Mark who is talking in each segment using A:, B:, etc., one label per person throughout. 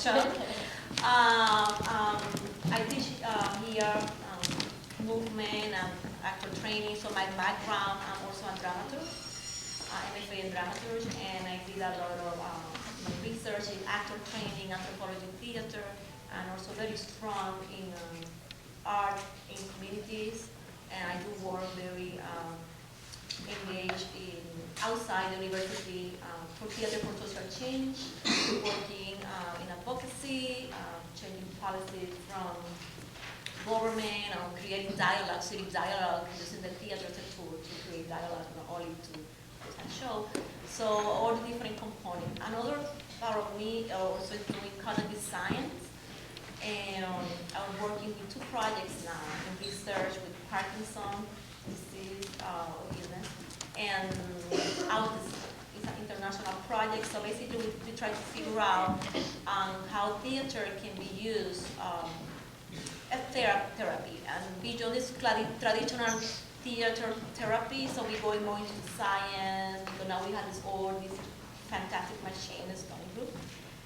A: introduction. I teach here movement and actor training, so my background, I'm also a dramaturg, MFA in dramaturg, and I did a lot of research in actor training, anthropology, theater, and also very strong in art in communities, and I do work very engaged in outside the university for theater for social change, working in advocacy, changing policies from government, creating dialogue, civic dialogue, using the theater as a tool to create dialogue, not only to show. So all the different components. Another part of me also is doing cognitive science, and I'm working with 2 projects now in research with Parkinson's disease illness and autism. It's an international project, so basically we try to figure out how theater can be used as therapy and beyond this traditional theater therapy, so we're going more into science, because now we have all these fantastic machines going through,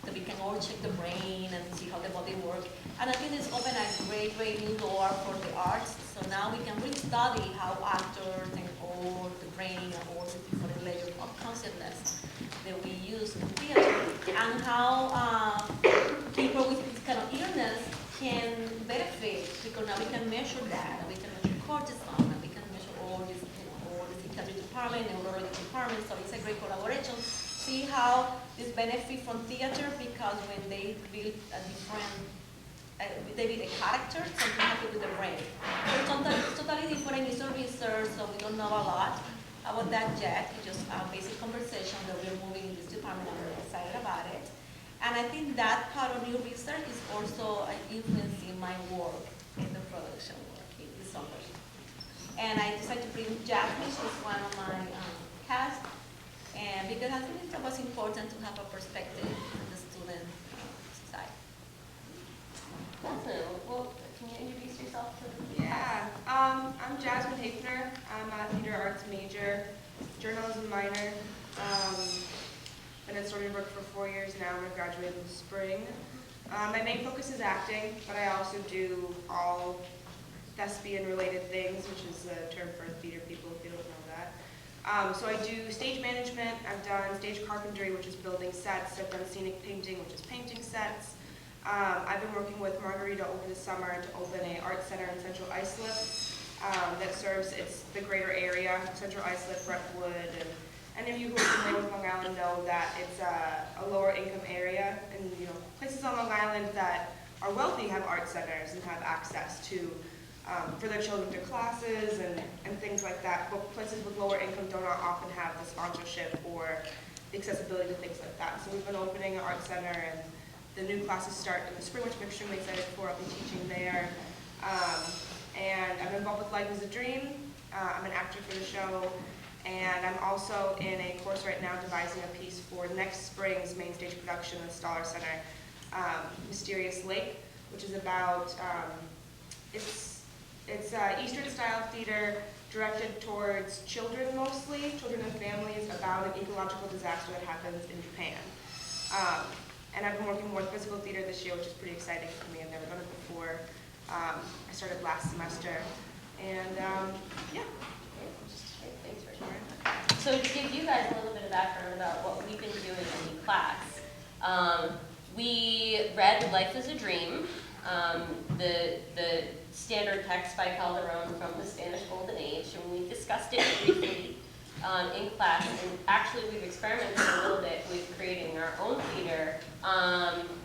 A: that we can all check the brain and see how the body works. And I think it's opened a great, great new door for the arts. So now we can really study how actors and all the brain and all the different layers of consciousness that we use in theater, and how people with this kind of illness can benefit, because now we can measure that, and we can measure cortisol, and we can measure all this, all the psychiatric department, neurology department. So it's a great collaboration. See how this benefit from theater, because when they build a different, they build a character, something happens with the brain. So it's totally different. It's a research, so we don't know a lot about that yet. It's just a basic conversation that we're moving in this department, and we're excited about it. And I think that part of new research is also influencing my work in the production work in the summer. And I decided to bring Jasmine, she's one of my cast, and because I think it was important to have a perspective on the student side.
B: Awesome. Well, can you introduce yourself to the
C: Yeah, I'm Jasmine Hafner. I'm a theater arts major, journalism minor. Been at Storybrooke for 4 years now. I'm going to graduate in the spring. My main focus is acting, but I also do all thespian-related things, which is a term for theater people if you don't know that. So I do stage management. I've done stage carpentry, which is building sets. I've done scenic painting, which is painting sets. I've been working with Margarita over the summer to open an art center in Central Islip that serves the greater area, Central Islip, Brentwood, and any of you who are familiar with Long Island know that it's a lower income area, and places on Long Island that are wealthy have art centers and have access to for their children to classes and things like that. But places with lower income do not often have the sponsorship or the accessibility to things like that. So we've been opening an art center, and the new classes start in the spring, which I'm extremely excited for. I'll be teaching there. And I'm involved with Life is a Dream. I'm an actor for the show. And I'm also in a course right now devising a piece for next spring's main stage production in the Stoller Center, Mysterious Lake, which is about, it's Eastern style theater directed towards children mostly, children and families, about an ecological disaster that happens in Japan. And I've been working more with physical theater this year, which is pretty exciting for me. I've never done it before. I started last semester. And yeah.
B: Thanks for sharing. So to give you guys a little bit of background about what we've been doing in class, we read Life is a Dream, the standard text by Calderon from the Spanish Golden Age, and we discussed it briefly in class, and actually we've experimented a little bit with creating our own theater.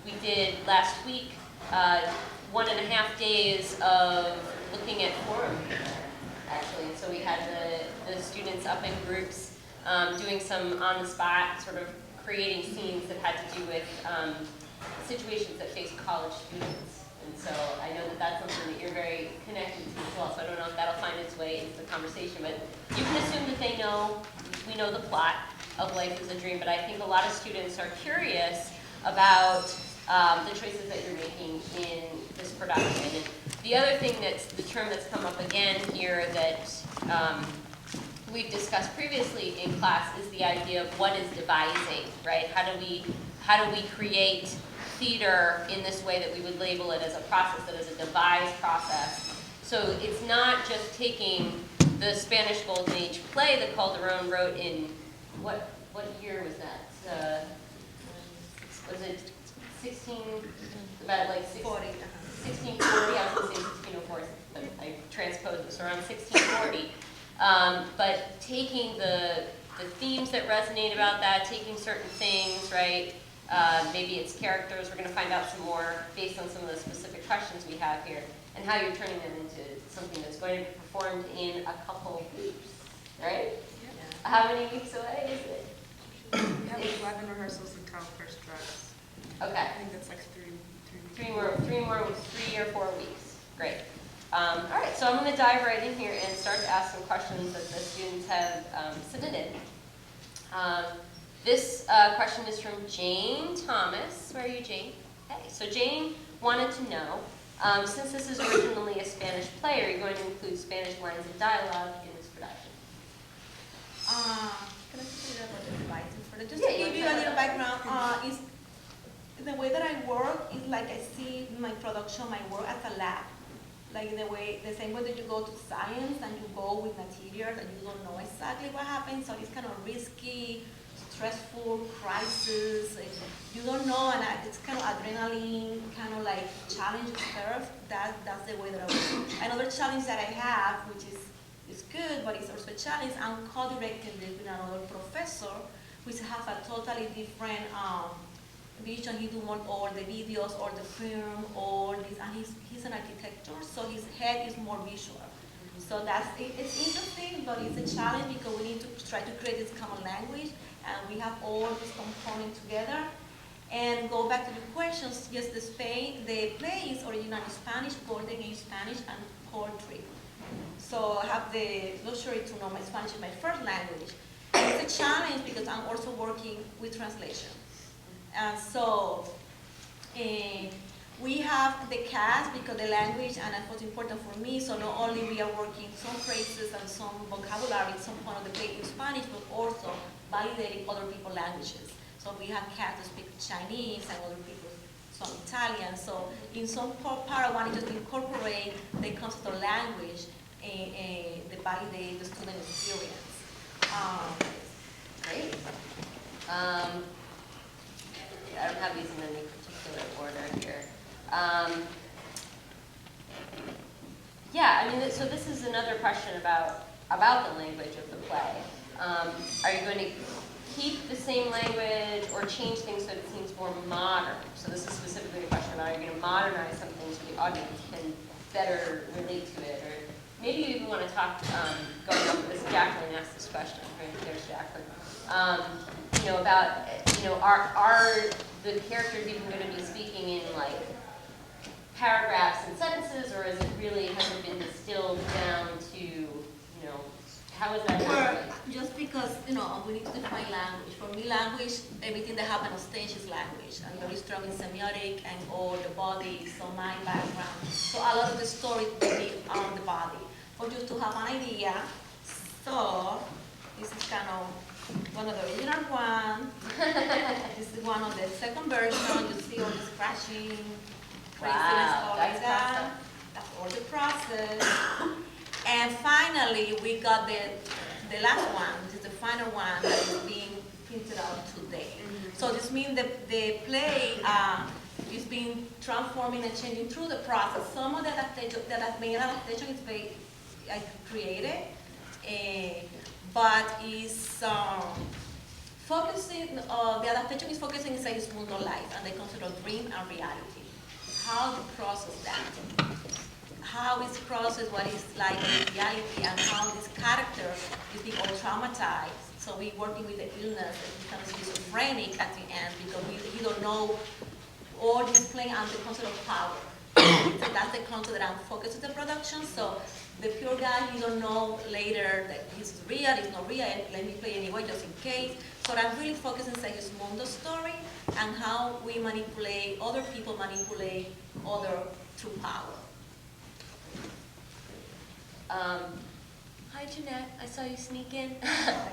B: We did last week 1.5 days of looking at forum theater, actually. So we had the students up in groups doing some on-the-spot sort of creating scenes that had to do with situations that face college students. And so I know that that's something that you're very connected to as well, so I don't know if that'll find its way into the conversation, but you can assume that we know the plot of Life is a Dream, but I think a lot of students are curious about the choices that you're making in this production. And the other thing the term that's come up again here that we've discussed previously in class is the idea of what is devising, right? How do we create theater in this way that we would label it as a process, that is a devised process. So it's not just taking the Spanish Golden Age play that Calderon wrote in, what year was that? Was it 1640, I was going to say 1604, but I transposed this, around 1640. But taking the themes that resonate about that, taking certain things, right? Maybe it's characters, we're going to find out some more based on some of the specific questions we have here, and how you're turning them into something that's going to be performed in a couple weeks, right? Yeah. How many weeks away is it?
C: We have 11 rehearsals until first dress.
B: Okay.
C: I think that's like three weeks.
B: Three or 4 weeks. Great. All right, so I'm going to dive right in here and start to ask some questions that the students have submitted. This question is from Jane Thomas. Where are you, Jane? Hey. So Jane wanted to know, since this is originally a Spanish play, are you going to include Spanish lines of dialogue in this production?
A: Can I just say about the devices for that? Just to give you a little background, is the way that I work is like I see my production, my work as a lab. Like the same way that you go to science and you go with materials and you don't know exactly what happens, so it's kind of risky, stressful, crisis, you don't know, and it's kind of adrenaline, kind of like challenge yourself. That's the way that I work. Another challenge that I have, which is good, but it's also a challenge, I'm co-directing this with another professor, which has a totally different vision. He do more all the videos or the film or this, and he's an architecture, so his head is more visual. So it's interesting, but it's a challenge because we need to try to create this common language, and we have all these components together. And go back to the questions, yes, the play is originally Spanish, Golden Age Spanish, and poetry. So I have the luxury to know my Spanish is my first language. And it's a challenge because I'm also working with translation. And so we have the cast because the language, and that's what's important for me, so not only we are working some phrases and some vocabulary at some point of the play in Spanish, but also validating other people's languages. So we have cast to speak Chinese and other people some Italian. So in some part I wanted to incorporate the concept of language and the validate the student experience.
B: Great. I don't have these in any particular order here. Yeah, I mean, so this is another question about the language of the play. Are you going to keep the same language or change things so it seems more modern? So this is specifically a question about, are you going to modernize something so the audience can better relate to it? Or maybe you even want to talk, going over this, Jacqueline asked this question, right? There's Jacqueline. About, are the characters even going to be speaking in like paragraphs and sentences, or is it really, has it been distilled down to, how is that happening?
A: Just because, we need to define language. For me, language, everything that happens on stage is language. I'm very strong in semiotic and all the body, so my background. So a lot of the story will be on the body. For you to have an idea, so this is kind of one of the original one. This is one of the second version. You see all the scratching, craziness, all like that. That's all the process. And finally, we got the last one, which is the final one that is being printed out today. So this means that the play is being transforming and changing through the process. Some of the adaptation is very creative, but is focusing. The adaptation is focusing in Segismundo life and the concept of dream and reality. How to process that. How is processed what is like in reality, and how this character is being all traumatized. So we're working with the illness and becomes schizophrenic at the end because he don't know all this playing on the concept of power. So that's the concept that I'm focused on the production. So the pure guy, you don't know later that he's real, he's not real, let me play anyway just in case. So I'm really focusing on Segismundo's story and how we manipulate, other people manipulate other through power.
B: Hi, Jeanette. I saw you sneak in.
D: I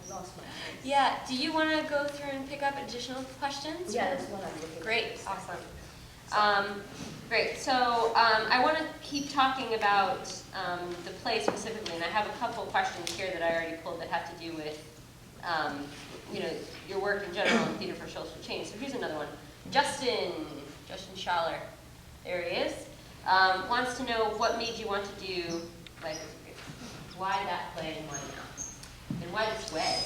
D: lost my place.
B: Yeah. Do you want to go through and pick up additional questions?
D: Yeah, that's what I'm looking for.
B: Great. Awesome. Great. So I want to keep talking about the play specifically, and I have a couple of questions here that I already pulled that have to do with your work in general in Theater for Social Change. So here's another one. Justin Schaller, there he is, wants to know what made you want to do Life is a Dream. Why that play and why now? And why this way?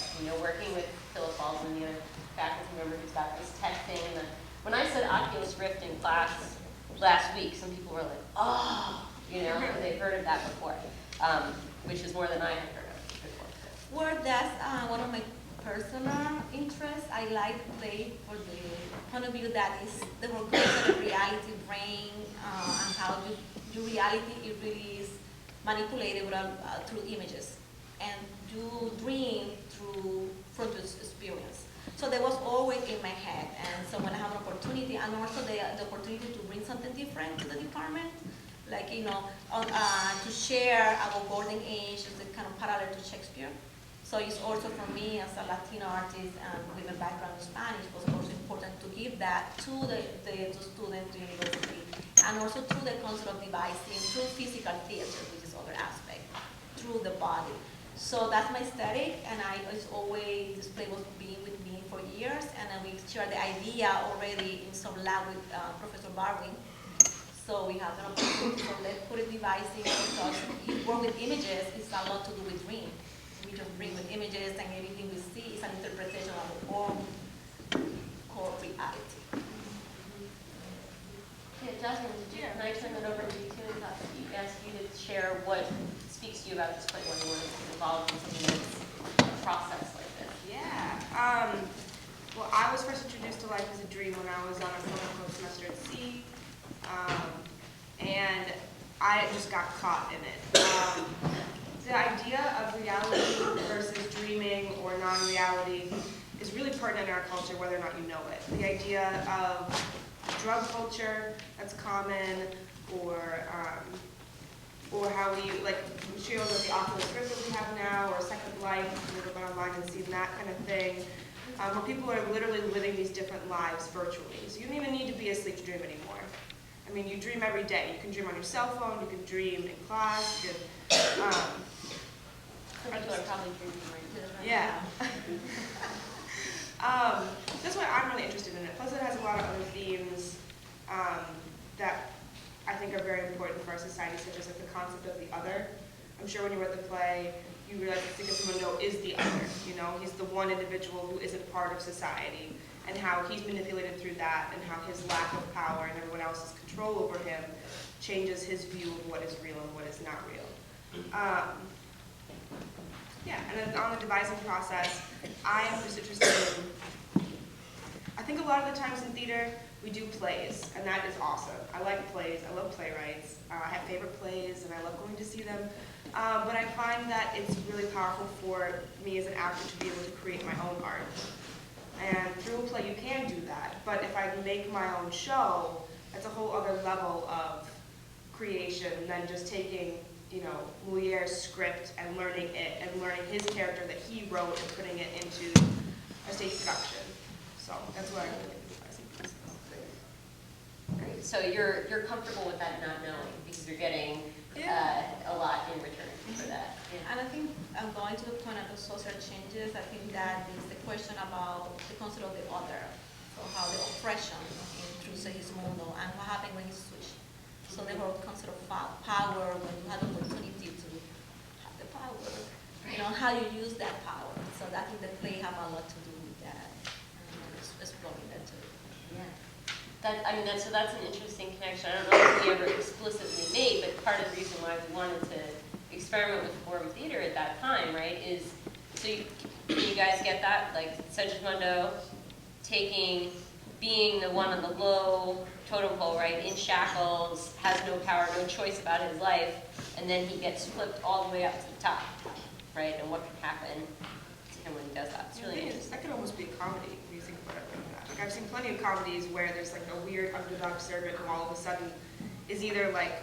B: Working with Philip Baldwin, the other faculty member who's got this tech thing. And when I said Oculus Rift in class last week, some people were like, oh, and they've heard of that before, which is more than I had heard of before.
A: Well, that's one of my personal interests. I like to play for the point of view that is the whole concept of reality, brain, and how your reality it really is manipulated through images, and you dream from this experience. So that was always in my head, and so when I have an opportunity, and also the opportunity to bring something different to the department, like to share our golden age as a kind of parallel to Shakespeare. So it's also for me as a Latino artist and with a background in Spanish, was also important to give that to the students, the university, and also through the concept of devising, through physical theater, which is other aspect, through the body. So that's my aesthetic, and it's always, this play was being with me for years, and then we shared the idea already in some lab with Professor Barwin. So we have an opportunity for let's put it devising, because if work with images, it's a lot to do with dream. We just bring with images, and everything we see is an interpretation of our own core reality.
B: Yeah, Jasmine, can I turn it over to you too and ask you to share what speaks to you about this play when you want to get involved in something that's a process like this?
C: Yeah. Well, I was first introduced to Life as a Dream when I was on a quote-unquote semester at sea, and I just got caught in it. The idea of reality versus dreaming or non-reality is really pertinent in our culture, whether or not you know it. The idea of drug culture that's common, or how we, like, materials like the Oculus Rift that we have now, or Second Life, you can go online and see that kind of thing, where people are literally living these different lives virtually. So you don't even need to be asleep to dream anymore. I mean, you dream every day. You can dream on your cell phone, you can dream in class, you can,
B: Some people are probably dreaming right now.
C: yeah. That's why I'm really interested in it. Plus, it has a lot of other themes that I think are very important for our society, such as like the concept of the other. I'm sure when you read the play, you realize that Sigismundo is the other. He's the one individual who isn't part of society, and how he's manipulated through that, and how his lack of power and everyone else's control over him changes his view of what is real and what is not real. Yeah, and then on the devising process, I am just interested in, I think a lot of the times in theater, we do plays, and that is awesome. I like plays, I love playwrights, I have favorite plays, and I love going to see them. But I find that it's really powerful for me as an actor to be able to create my own art. And through a play, you can do that, but if I make my own show, that's a whole other level of creation than just taking Moliere's script and learning it, and learning his character that he wrote and putting it into a stage production. So that's what I really get the
B: Great. So you're comfortable with that not knowing, because you're getting a lot in return for that. Yeah.
A: And I think I'm going to the point of the social changes. I think that is the question about the concept of the other, so how the oppression through Segismundo, and what happened when he switched. So the whole concept of power, when you have the opportunity to have the power, how you use that power. So I think the play have a lot to do with that, and exploring that too.
B: Yeah. So that's an interesting connection. I don't know if we ever explicitly made, but part of the reason why we wanted to experiment with forum theater at that time, right, is, so you guys get that? Like, Segismundo being the one on the low totem pole, right, in shackles, has no power, no choice about his life, and then he gets flipped all the way up to the top, right, and what can happen to him when he does that. It's really interesting.
C: That could almost be a comedy when you think about it like that. Like, I've seen plenty of comedies where there's like a weird underdog servant who all of a sudden is either like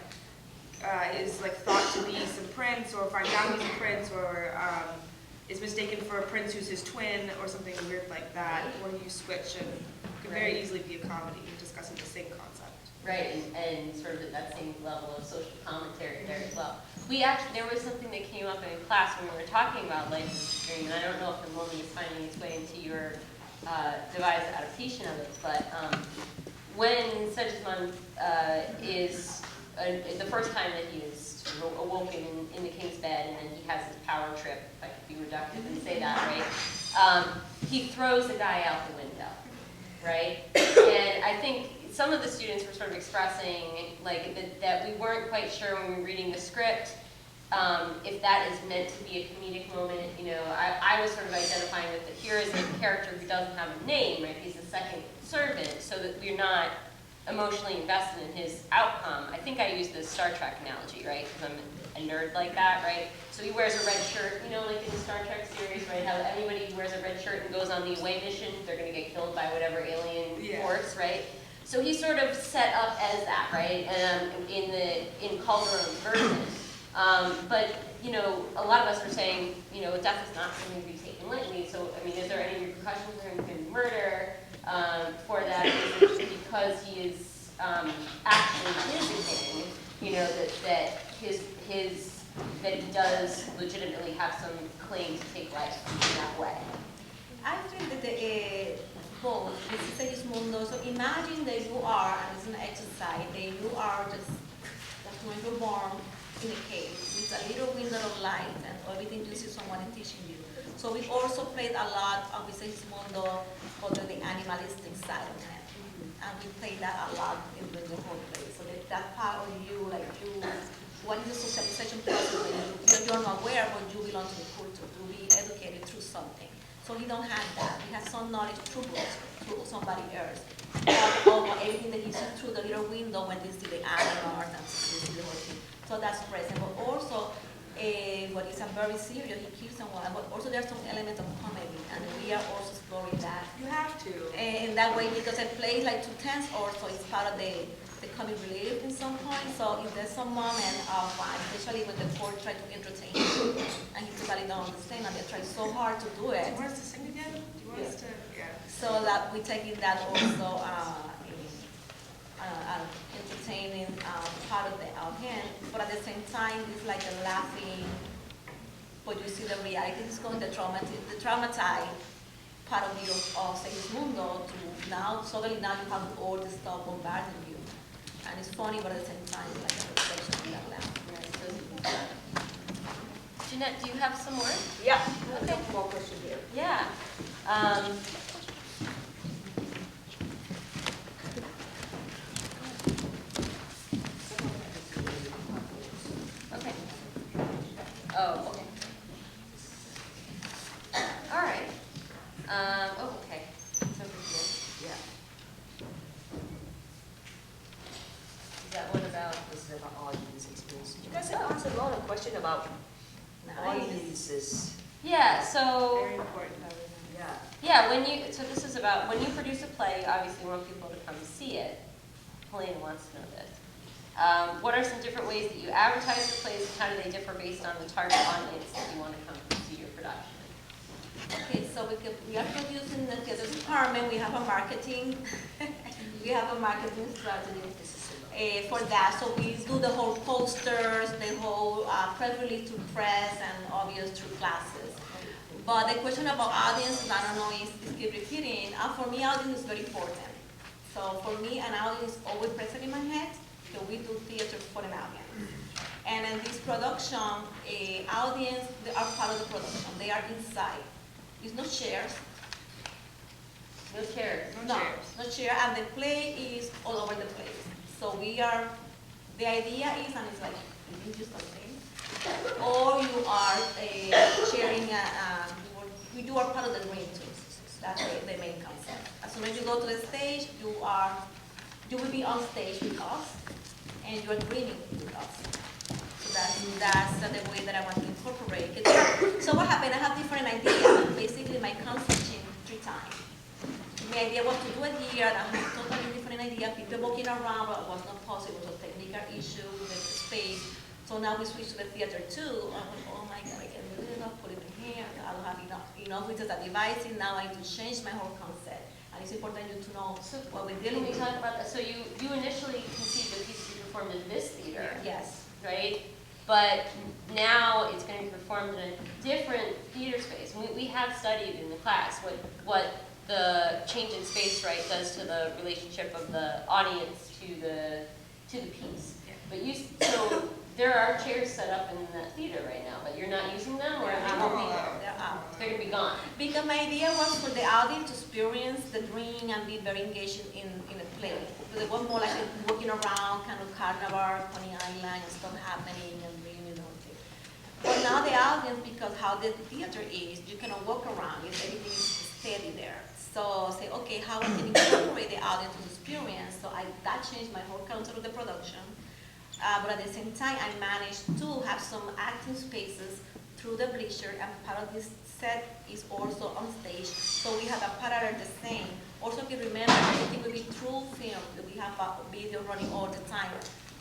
C: is like thought to be some prince, or finds out he's a prince, or is mistaken for a prince who's his twin, or something weird like that, or you switch, and it could very easily be a comedy discussing the same concept.
B: Right, and sort of at that same level of social commentary there as well. We actually, there was something that came up in class when we were talking about Life as a Dream, and I don't know if the movie is finding its way into your devised adaptation of it, but when Segismund is, the first time that he is sort of awoken in the king's bed, and then he has his power trip, if I could be reductive and say that, right? He throws the guy out the window, right? And I think some of the students were sort of expressing like that we weren't quite sure when we were reading the script if that is meant to be a comedic moment. You know, I was sort of identifying that here is a character who doesn't have a name, right? He's the second servant, so that we're not emotionally invested in his outcome. I think I used the Star Trek analogy, right? Because I'm a nerd like that, right? So he wears a red shirt, you know, like in the Star Trek series, right? How anybody who wears a red shirt and goes on the away mission, they're going to get killed by whatever alien force, right? So he's sort of set up as that, right? In Calderon's version. But you know, a lot of us are saying, you know, death is not something to be taken lightly. So I mean, is there any repercussions for him to murder for that? Is it because he is actually his king? You know, that he does legitimately have some claim to take life in that way.
A: I think that both, this is Segismundo, so imagine that you are, and it's an exercise, that you are just like when you're born in a cave with a little window of light, and everything you see someone is teaching you. So we also played a lot with Segismundo for the animalistic side of him. And we played that a lot in the whole play. So that part of you, like you, what is the socialization process that you're not aware, but you belong to the culture, to be educated through something. So he don't have that. He has some knowledge through books, through somebody else. Of everything that he sees through the little window when they see the animals and see the whole thing. So that's present. But also, what is a very serious, he kills someone, but also there's some elements of comedy, and we are also exploring that.
C: You have to.
A: In that way, because I play like 2 tense also, it's part of the comic relief in some point. So if there's some moment of, especially when the court try to entertain you, and he totally don't understand, and they try so hard to do it.
C: Do you want us to sing again? Do you want us to? Yeah.
A: So that we're taking that also entertaining part of him, but at the same time, it's like a laughing, but you see the reality is going, the traumatized part of you of Segismundo to now, suddenly now you have all this stuff bombarding you. And it's funny, but at the same time, like a reflection of that laugh.
B: Jeanette, do you have some more?
D: Yeah.
B: Okay.
D: One more question here.
B: Yeah. Okay. Oh, okay. All right. Oh, okay. It's over here.
D: Yeah.
B: Is that one about?
D: This is about audience experience. You guys have asked a lot of questions about audiences.
B: Yeah. So.
C: Very important.
D: Yeah.
B: Yeah. So this is about when you produce a play. You obviously want people to come see it. Helena wants to know this. What are some different ways that you advertise your plays, and how do they differ based on the target audience that you want to come see your production?
A: Okay, so we are producing the theater department. We have a marketing, we have a marketing strategy for that. So we do the whole posters, the whole press release to press, and obvious through classes. But the question about audience, I don't know, is keep repeating. For me, audience is very important. So for me, an audience is always present in my head. So we do theater for an audience. And in this production, audience, they are part of the production. They are inside. It's no chairs.
B: No chairs.
A: No chair. And the play is all over the place. So we are, the idea is, and it's like, you do something, or you are sharing, we do our part of the green too. That's the main concept. As soon as you go to the stage, you will be on stage with us, and you are greening with us. So that's the way that I want to incorporate it. So what happened? I have different ideas. Basically, my concept changed 3 times. my idea was to do it here, and I had a totally different idea, people walking around, but it was not possible, so technical issue with the space. So now we switched to the theater too. I went, oh my God, I can do it, I'll put it in here, I don't have enough with the devices, now I need to change my whole concept. And it's important you to know what we're dealing
B: Can we
A: with.
B: talk about that? So you initially conceived the piece to be performed in this theater,
A: Yes.
B: right? But now it's going to be performed in a different theater space. We have studied in the class what the change in space, right, does to the relationship of the audience to the piece. But so there are chairs set up in that theater right now, but you're not using them, or
A: They're
B: will be there?
A: They're out.
B: They're going to be gone.
A: Because my idea was for the audience to experience the dream and be very engaged in a play. So it was more like walking around, kind of carnival, Coney Island, and stuff happening and dreaming and everything. But now the audience, because how the theater is, you cannot walk around, everything is steady there. So say, okay, how I can incorporate the audience to the experience? So that changed my whole concept of the production. But at the same time, I managed to have some acting spaces through the bleacher, and part of this set is also on stage. So we have a parallel the same. Also, if you remember, everything will be through film. We have a video running all the time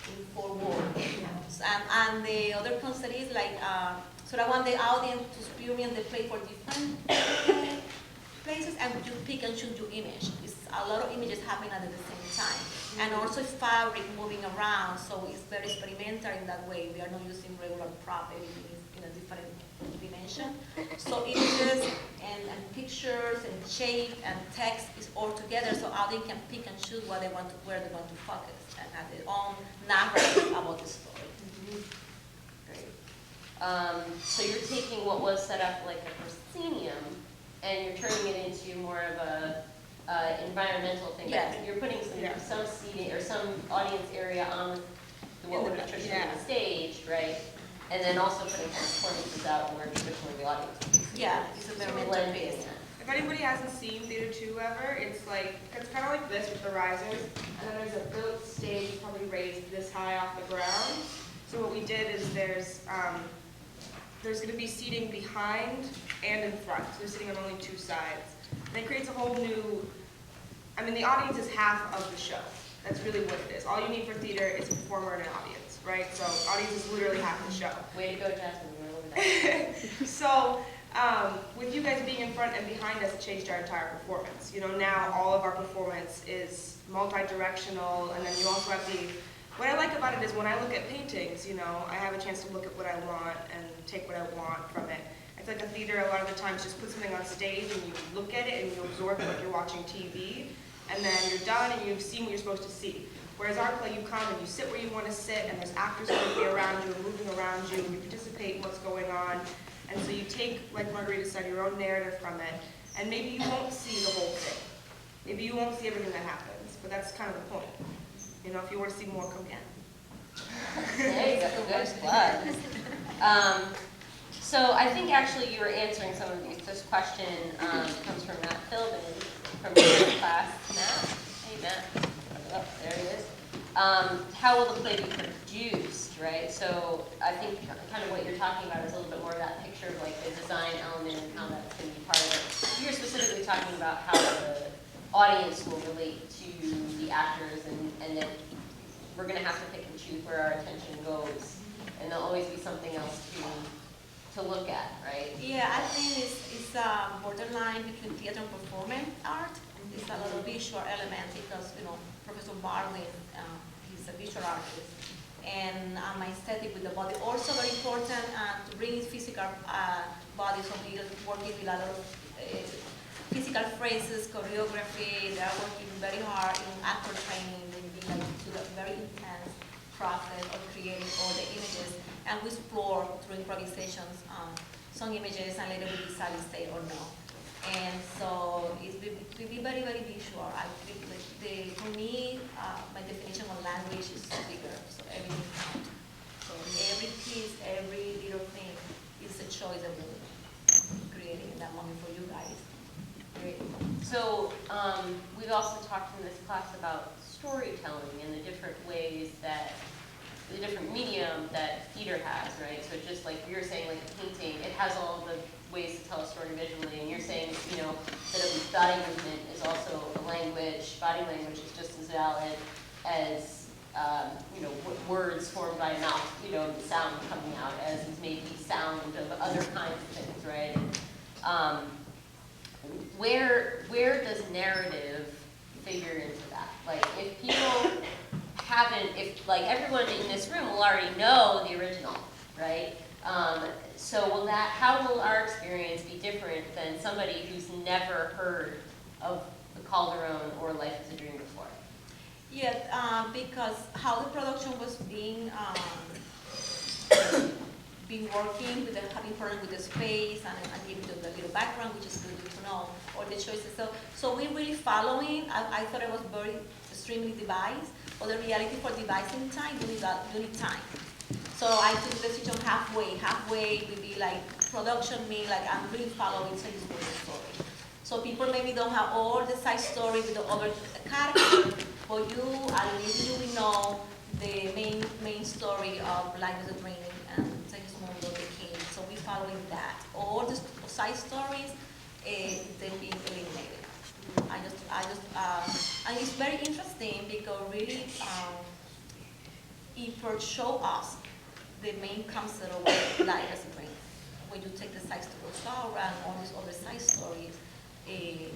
A: in 4 walls. And the other concept is like, so I want the audience to experience the play for different places, and you pick and choose your image. It's a lot of images happening at the same time. And also fabric moving around, so it's very experimental in that way. We are not using regular prop, everything is in a different dimension. So images and pictures and shape and text is all together, so audience can pick and choose what they want to, where they want to focus, and have their own narrative about the story.
B: Great. So you're taking what was set up like a proscenium, and you're turning it into more of a environmental thing.
A: Yes.
B: You're putting some seating or some audience area on what would have traditionally been the stage, right? And then also putting performances out where traditionally the audience would be.
A: Yeah, it's a very mental
B: blending
A: piece.
B: that.
C: If anybody hasn't seen Theater 2 ever, it's kind of like this with the risers, and then there's a built stage probably raised this high off the ground. So what we did is there's going to be seating behind and in front. So they're sitting on only 2 sides. And it creates a whole new, the audience is half of the show. That's really what it is. All you need for theater is a performer and an audience, right? So audience is literally half the show.
B: Way to go, Jasmine. You're over that.
C: So with you guys being in front and behind us, it changed our entire performance. Now all of our performance is multi-directional, and then you also have what I like about it is when I look at paintings, I have a chance to look at what I want and take what I want from it. I feel like a theater a lot of the times just put something on stage and you look at it and you absorb it like you're watching TV, and then you're done and you've seen what you're supposed to see. Whereas our play, you come and you sit where you want to sit, and there's actors going to be around you and moving around you, and you participate in what's going on. And so you take, like Margarita said, your own narrative from it, and maybe you won't see the whole thing. Maybe you won't see everything that happens, but that's kind of the point. If you want to see more, come again.
B: Hey, that's good. So I think actually you were answering some of these. This question comes from Matt Philbin from the class. Matt? Hey, Matt. Oh, there he is. How will the play be produced, right? So I think kind of what you're talking about is a little bit more of that picture of like the design element and how that's going to be part of it. You're specifically talking about how the audience will relate to the actors, and then we're going to have to pick and choose where our attention goes, and there'll always be something else to look at, right?
A: Yeah, I think it's a borderline between theater and performance art. It's a lot of visual elements because, Professor Barley, he's a visual artist. And my aesthetic with the body, also very important to bring his physical body, so he is working with a lot of physical phrases, choreography. They are working very hard in actor training. They've been to the very intense process of creating all the images, and we explore through improvisations some images, and later we decide to stay or no. And so it will be very, very visual. I feel like for me, my definition of language is bigger, so everything counts. So every piece, every little thing is a choice that we're creating in that moment for you guys.
B: Great. So we've also talked in this class about storytelling and the different ways that, the different medium that theater has, right? So just like you were saying, like a painting, it has all the ways to tell a story visually, and you're saying, you know, that body movement is also a language, body language is just as valid as, you know, words formed by a mouth, you know, the sound coming out, as is maybe sound of other kinds of things, right? And, where does narrative figure into that? Like, if people haven't, if, like, everyone in this room will already know the original, right? So will that, how will our experience be different than somebody who's never heard of the Calderon or Life is a Dream before?
A: Yeah, because how the production was being working with the, having problem with the space and giving the little background, which is good to know, or the choices. So we really following. I thought it was very extremely devised, but the reality for devising time, you need time. So I took the decision halfway. Halfway would be like production, me like I'm really following Sally's story. So people maybe don't have all the side story with the other characters, but you at least you will know the main story of Life is a Dream and Sally's movie of the king. So we following that. All the side stories, they're being eliminated. And it's very interesting because really it first show us the main concept of Life as a Dream. When you take the side story of Sarah and all these other side stories, we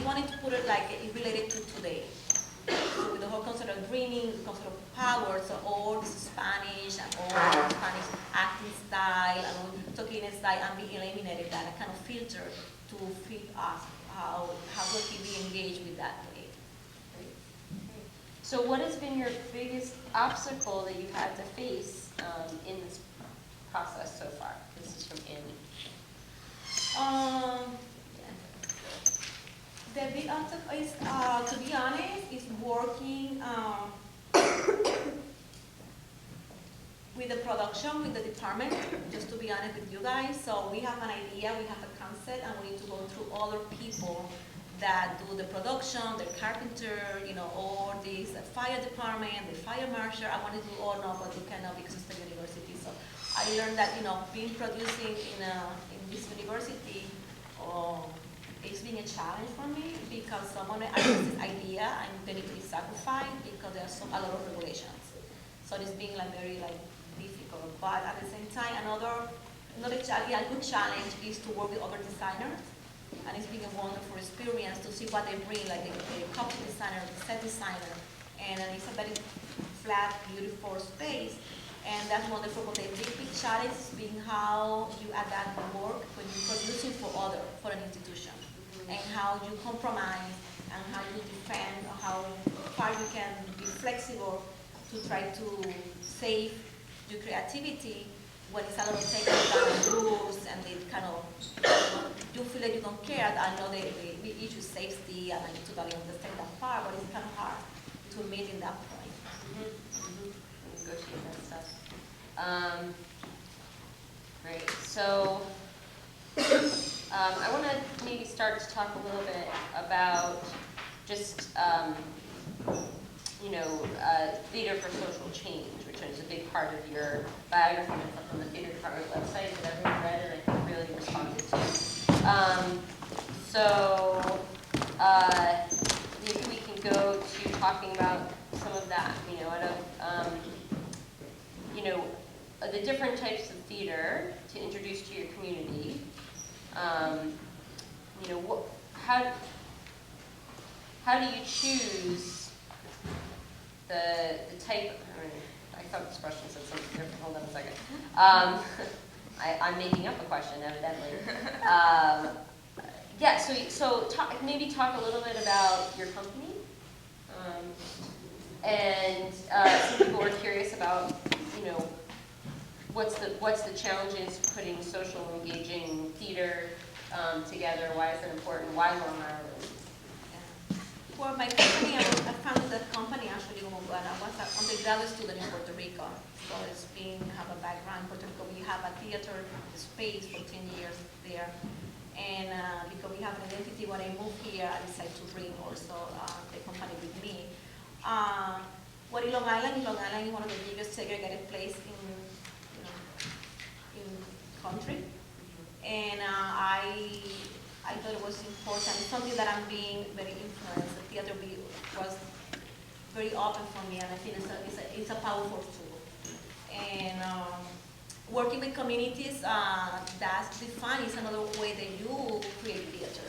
A: wanted to put it like it related to today. So with the whole concept of dreaming, the concept of power, so all this Spanish and all the Spanish acting style and all talking style, and we eliminated that kind of filter to fit us how we can be engaged with that way.
B: So what has been your biggest obstacle that you've had to face in this process so far? This is from Annie.
A: The big obstacle is, to be honest, is working with the production, with the department, just to be honest with you guys. So we have an idea, we have a concept, and we need to go through other people that do the production, the carpenter, you know, all these fire department, the fire marshal. I want to do all now, but you cannot because it's the university. So I learned that, you know, being producing in this university, it's been a challenge for me because someone has this idea and they need to be sacrificed because there's a lot of regulations. So it's been like very like difficult. But at the same time, another good challenge is to work with other designers. And it's been a wonderful experience to see what they bring, like the copy designer, the set designer, and it's a very flat, beautiful space. And that's wonderful, but the big challenge is being how you adapt the work when you're producing for an institution, and how you compromise, and how you defend, or how far you can be flexible to try to save your creativity when it's a lot of taking down rules and they kind of, you feel like you don't care. I know the issue safety, and I totally understand that part, but it's kind of hard to meet in that point.
B: Negotiate that stuff. Great. So I want to maybe start to talk a little bit about just theater for social change, which is a big part of your biography from the theater department website that everyone read and I think really responded to. Maybe we can go to talking about some of that. The different types of theater to introduce to your community. How do you choose the type? I thought this question said something different. Hold on a second. I'm making up a question, evidently. Maybe talk a little bit about your company. Some people were curious about, what's the challenges putting social engaging theater together? Why is it important? Why Long Island?
A: Well, my company, I founded that company actually when I was an undergraduate student in Puerto Rico. So have a background in Puerto Rico. We have a theater space for 10 years there. And because we have an identity, when I moved here, I decided to bring also the company with me. What in Long Island is one of the biggest segregated places in country. And I thought it was important. It's something that I'm being very influenced. The theater was very open for me, and I think it's a powerful tool. And working with communities, that's defined is another way that you create theater.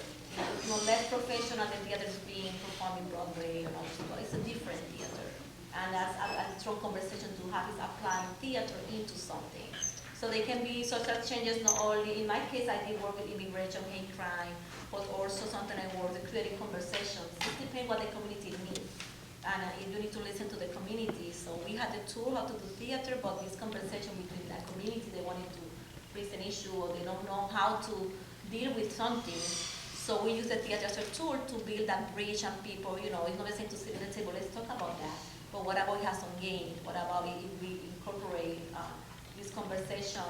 A: It's not less professional than theater is being performed in Broadway or other. It's a different theater. And that's a strong conversation to have is applying theater into something. So they can be social changes not only, in my case I did work with immigration, hate crime, but also something I work with creating conversations. It depends what the community needs. And you need to listen to the community. So we had the tool how to do theater, but this conversation between that community, they wanted to raise an issue or they don't know how to deal with something. So we use the theater as a tool to build that bridge and people, it's not the same to sit at the table, let's talk about that. But what about it has some gain? What about if we incorporate this conversation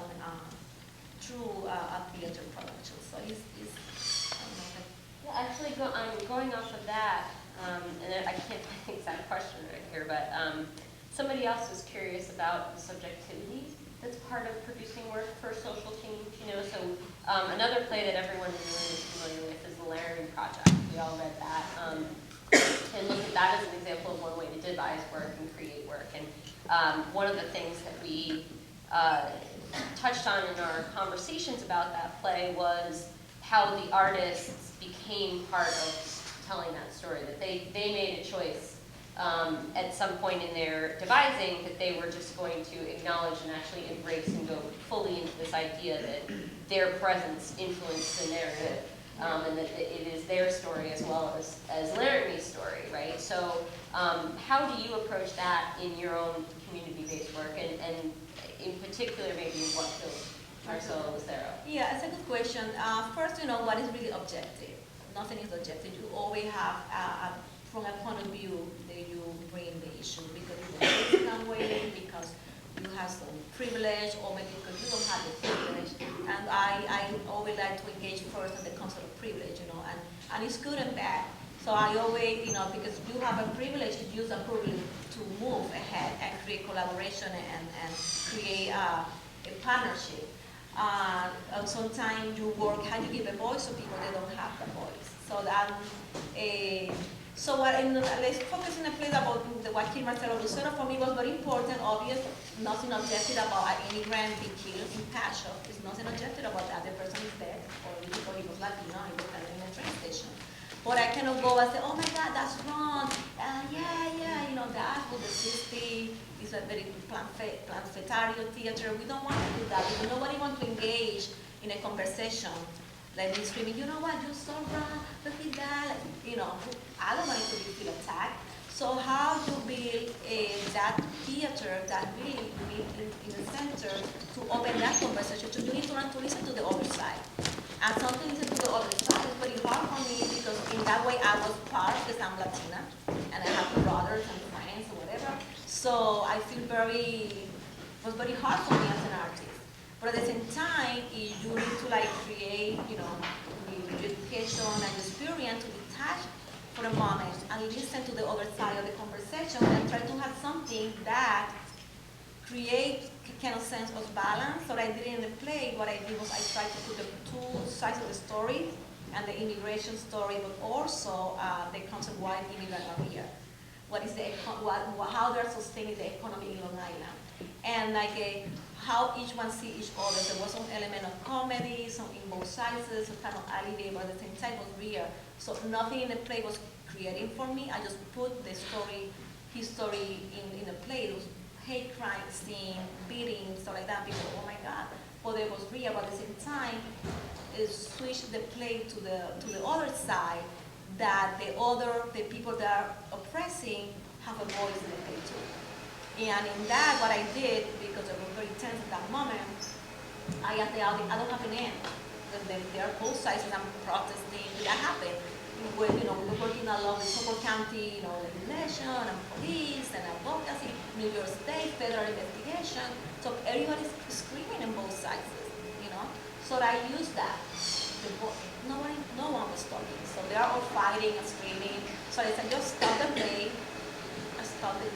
A: through a theater production? So it's
B: Yeah, actually, going off of that, and I can't find the exact question right here, but somebody else was curious about the subjectivity that's part of producing work for social change. So another play that everyone is really familiar with is the Laramie Project. We all read that. And look at that as an example of one way to devise work and create work. And one of the things that we touched on in our conversations about that play was how the artists became part of telling that story, that they made a choice at some point in their devising that they were just going to acknowledge and actually embrace and go fully into this idea that their presence influenced the narrative, and that it is their story as well as Laramie's story, right? So how do you approach that in your own community-based work, and in particular maybe in what field, Marcelo Lucero?
A: Yeah, it's a good question. First, what is really objective? Nothing is objective. You always have, from a point of view, that you bring the issue because you don't see some way, because you have some privilege, or maybe because you don't have the privilege. And I always like to engage first in the concept of privilege, and it's good and bad. So I always, because you have a privilege, you use a privilege to move ahead and create collaboration and create a partnership. Sometimes you work, how you give a voice to people that don't have the voice. So that, let's focus on a place about what killed Marcelo Lucero. For me was very important, obvious, nothing objective about an immigrant being killed in Pacho. There's nothing objective about that. The person is dead, or because he was Latino, he was in a train station. But I cannot go and say, oh my God, that's wrong. That was the 60s. It's a very planfetario theater. We don't want to do that because nobody wants to engage in a conversation. Like me screaming, you know what, you're so wrong, look at that. I don't want to feel attacked. So how you build that theater that really in the center to open that conversation, you need to learn to listen to the other side. And something listen to the other side is very hard for me because in that way I was part because I'm Latina and I have brothers and friends or whatever. So I feel it was very hard for me as an artist. But at the same time, you need to create, the education and experience to detach for a moment and listen to the other side of the conversation and try to have something that create kind of sense of balance. So what I did in the play, what I did was I tried to put the two sides of the story and the immigration story, but also the concept why immigrants are here. What is how they're sustaining the economy in Long Island, and how each one see each other. There was some element of comedy, some in both sizes, some kind of alleviate, but at the same time was real. So nothing in the play was creating for me. I just put the story, his story in the play. It was hate crime scene, beating, stuff like that. People, oh my God. But it was real, but at the same time, it switched the play to the other side, that the people that are oppressing have a voice in the play too. And in that, what I did, because I was very tense at that moment, I asked the audience, I don't have an end. There are both sides and I'm protesting. That happened. We were working along with Suffolk County, legislation and police and advocacy, New York State, federal investigation. So everybody's screaming on both sides, So I used that. No one was talking. So they are all fighting and screaming. So I said, just stop the play. I stopped it.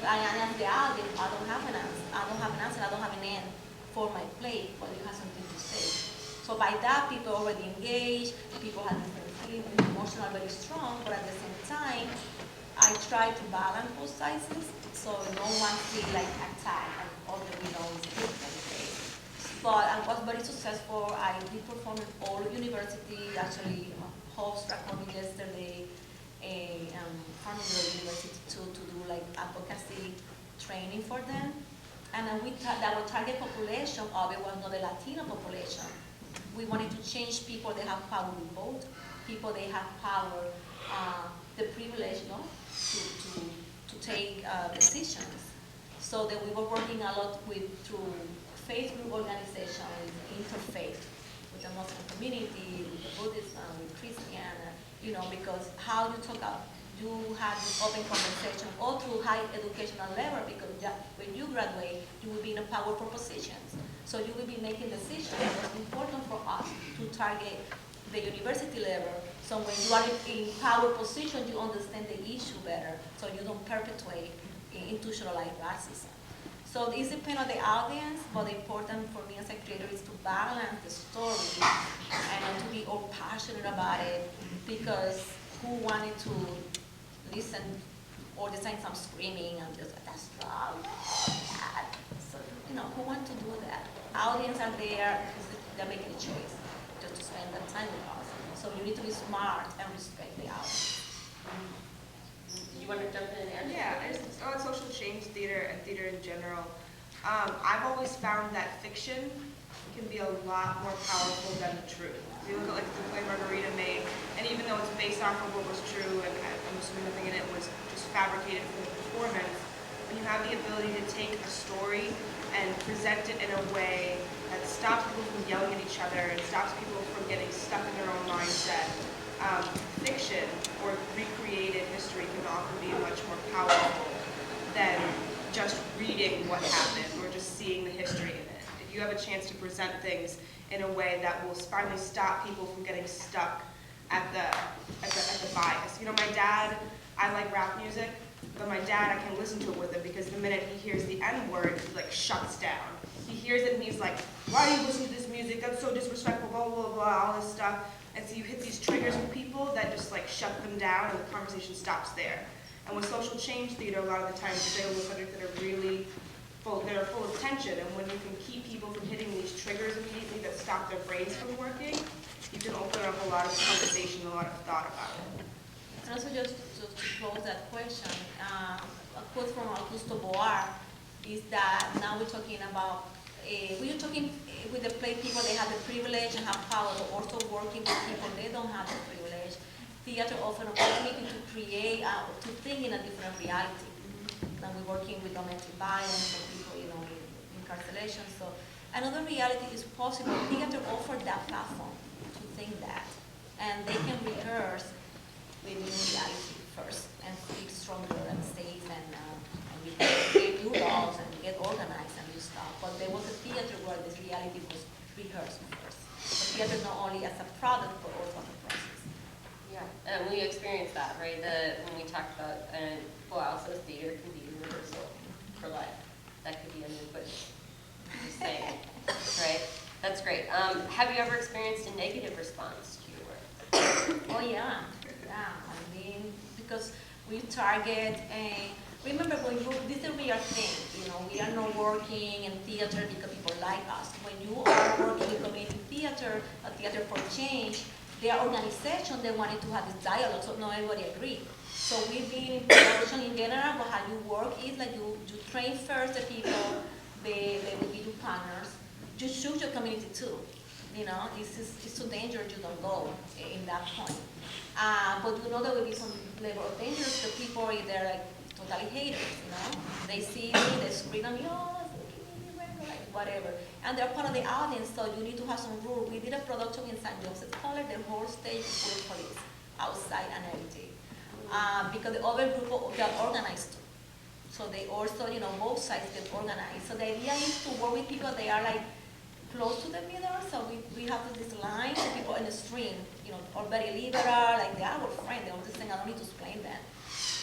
A: I asked the audience, I don't have an answer. I don't have an end for my play, but you have something to say. So So by that, people already engaged, people had different feelings, emotional very strong, but at the same time, I try to balance both sides, so no one feel like attacked and all the is different. But I was very successful. I did perform in all universities. Actually, host recorded yesterday a Farmingdale University to do like advocacy training for them. And then our target population of it was not the Latino population. We wanted to change people that have power to vote, people that have power, the privilege, to take decisions. So that we were working a lot through faith group organization, with interfaith, with the Muslim community, with the Buddhist, with Christian, because how you talk about, you have this open conversation all through high educational level, because when you graduate, you will be in a powerful positions. So you will be making decisions. It's important for us to target the university level. So when you are in power position, you understand the issue better, so you don't perpetuate institutionalized racism. So it depends on the audience, but the important for me as a creator is to balance the story and to be all passionate about it, because who wanted to listen all the time I'm screaming and just that's wrong, that. So who want to do that? Audience are there, they're making a choice just to spend that time with us. So you need to be smart and respect the audience.
B: You want to jump in and answer?
C: Yeah, on social change theater and theater in general, I've always found that fiction can be a lot more powerful than the truth. You look at like the play Margarita made, and even though it's based off of what was true, and I'm assuming nothing in it was just fabricated for the performance, when you have the ability to take a story and present it in a way that stops people from yelling at each other and stops people from getting stuck in their own mindset, fiction or recreated history can often be much more powerful than just reading what happened or just seeing the history in it. If you have a chance to present things in a way that will finally stop people from getting stuck at the bias. My dad, I like rap music, but my dad, I can listen to it with him because the minute he hears the N-word, he like shuts down. He hears it and he's like, why do you listen to this music? That's so disrespectful, blah, blah, blah, all this stuff. And so you hit these triggers with people that just like shut them down and the conversation stops there. And with social change theater, a lot of the times you're dealing with subjects that are really full of tension. And when you can keep people from hitting these triggers immediately that stop their brains from working, you can open up a lot of conversation, a lot of thought about it.
A: And also just to close that question, a quote from Augusto Boar is that now we're talking about, we're talking with the play people, they have the privilege and have power, but also working with people, they don't have the privilege. Theater often opportunity to create, to think in a different reality. Now we're working with domestic violence or people, in incarceration. So another reality is possible. Theater offers that platform to think that. And they can rehearse with new reality first and speak stronger and safe and we can create new laws and get organized and new stuff. But there was a theater where this reality was rehearsed first. So theater not only as a product but also as a process.
B: Yeah, and we experienced that, right? When we talked about, also theater can be a rehearsal for life. That could be a new book. Just saying, right? That's great. Have you ever experienced a negative response to your work?
A: Oh yeah. I mean, because we target remember when this is a real thing, we are not working in theater because people like us. When you are working in community theater, a theater for change, there are organizations that wanted to have this dialogue, so not everybody agreed. So we've been in production in general, but how you work is like you train first the people, they will give you partners. You choose your community too. It's too dangerous, you don't go in that point. But there will be some level of danger. The people, they're like totally haters, They see me, they scream at me, oh, like whatever. And they're part of the audience, so you need to have some rules. We did a production in San Jose's College, the whole stage is full of police, outside and everything. Because the other group got organized too. So they also, both sides get organized. So the idea is to work with people, they are like close to the middle, so we have this line of people in the stream, or very liberal, like they are our friend, they understand, I don't need to explain that.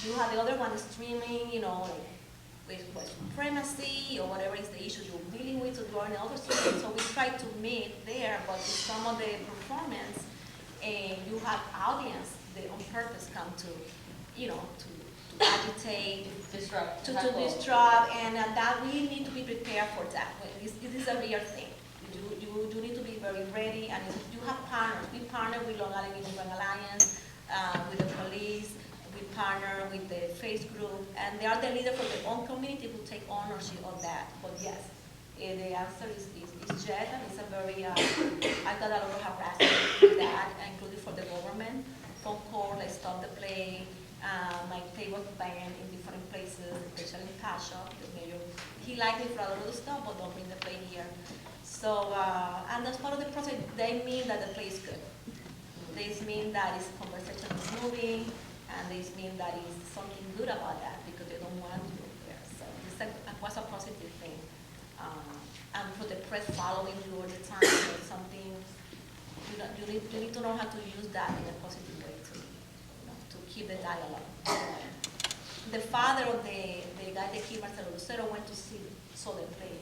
A: You have the other one streaming, like with white supremacy or whatever is the issue you're dealing with, so you are in other students. So we try to meet there, but in some of the performance, you have audience that on purpose come to, to agitate,
B: Disrupt.
A: to
B: heckle.
A: disrupt, and that we need to be prepared for that. This is a real thing. You need to be very ready, and you have partners. We partner with Long Island Immigrant Alliance, with the police. We partner with the Face Group, and they are the leader for their own community who take ownership of that. But yes, the answer is yes, and it's a very, I got a lot of harassment with that, including for the government. Phone call, like stop the play, my play was banned in different places, especially in Tasha, the mayor. He liked me for a lot of stuff, but don't bring the play here. So, and as part of the process, they mean that the play is good. They mean that its conversation is moving, and they mean that is something good about that because they don't want to go there. So this was a positive thing. And for the press following you all the time, it's something you need to know how to use that in a positive way to keep the dialogue. The father of the guy that killed Marcelo Lucero went to saw the play.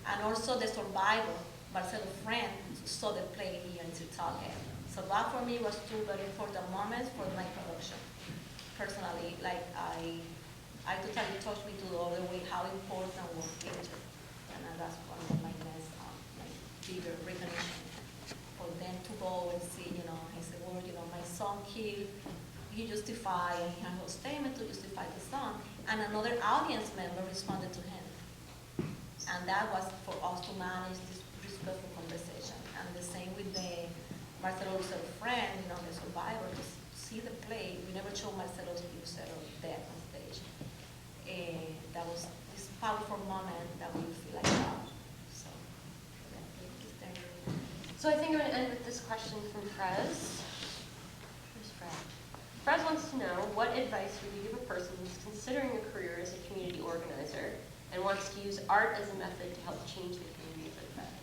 A: And also the survivor, Marcelo's friend, saw the play here in Sitake. So that for me was two very important moments for my production. Personally, like I totally touched me to the other way how important was theater. And that's one of my bigger recognition for them to go and see, he said, well, my son killed, he justified, and he had a statement to justify the son, and another audience member responded to him. And that was for us to manage this respectful conversation. And the same with the Marcelo Lucero friend, the survivor, to see the play. We never showed Marcelo Lucero dead on stage. That was this powerful moment that we feel like that.
B: So I think I'm going to end with this question from Frez. Where's Fred? Frez wants to know, what advice would you give a person who's considering a career as a community organizer and wants to use art as a method to help change the community for the better?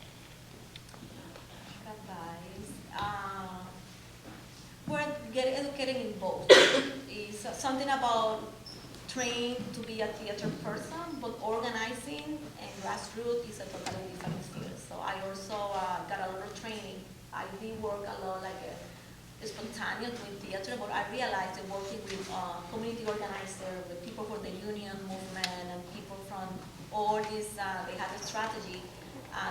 A: Advice. We're getting educated in both. It's something about trained to be a theater person, but organizing and grassroots is a totally different field. So I also got a lot of training. I did work a lot like spontaneous with theater, but I realized that working with community organizers, with people for the union movement, and people from all this, they have a strategy.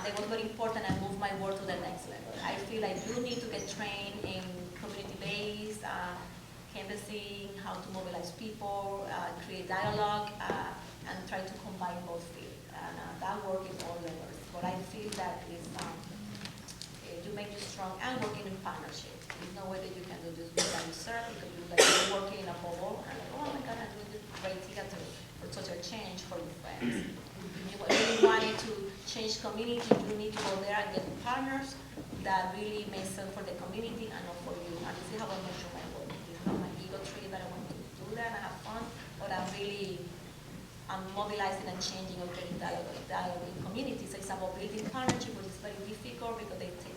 A: That was very important and moved my work to the next level. I feel like you need to get trained in community-based canvassing, how to mobilize people, create dialogue, and try to combine both fields. And that work is all levels. But I feel that is you make you strong and working in partnership. There's no way that you can do this by yourself because you're working in a bubble and like, oh my God, I'm doing this great theater for social change for your friends. If you really wanted to change community, you need to go there and get partners that really make sense for the community and not for you. And this is how I measure my work. It's not my ego tree that I want to do that and have fun, but I'm mobilizing and changing or getting dialogue in communities. It's about building partnership, which is very difficult because they take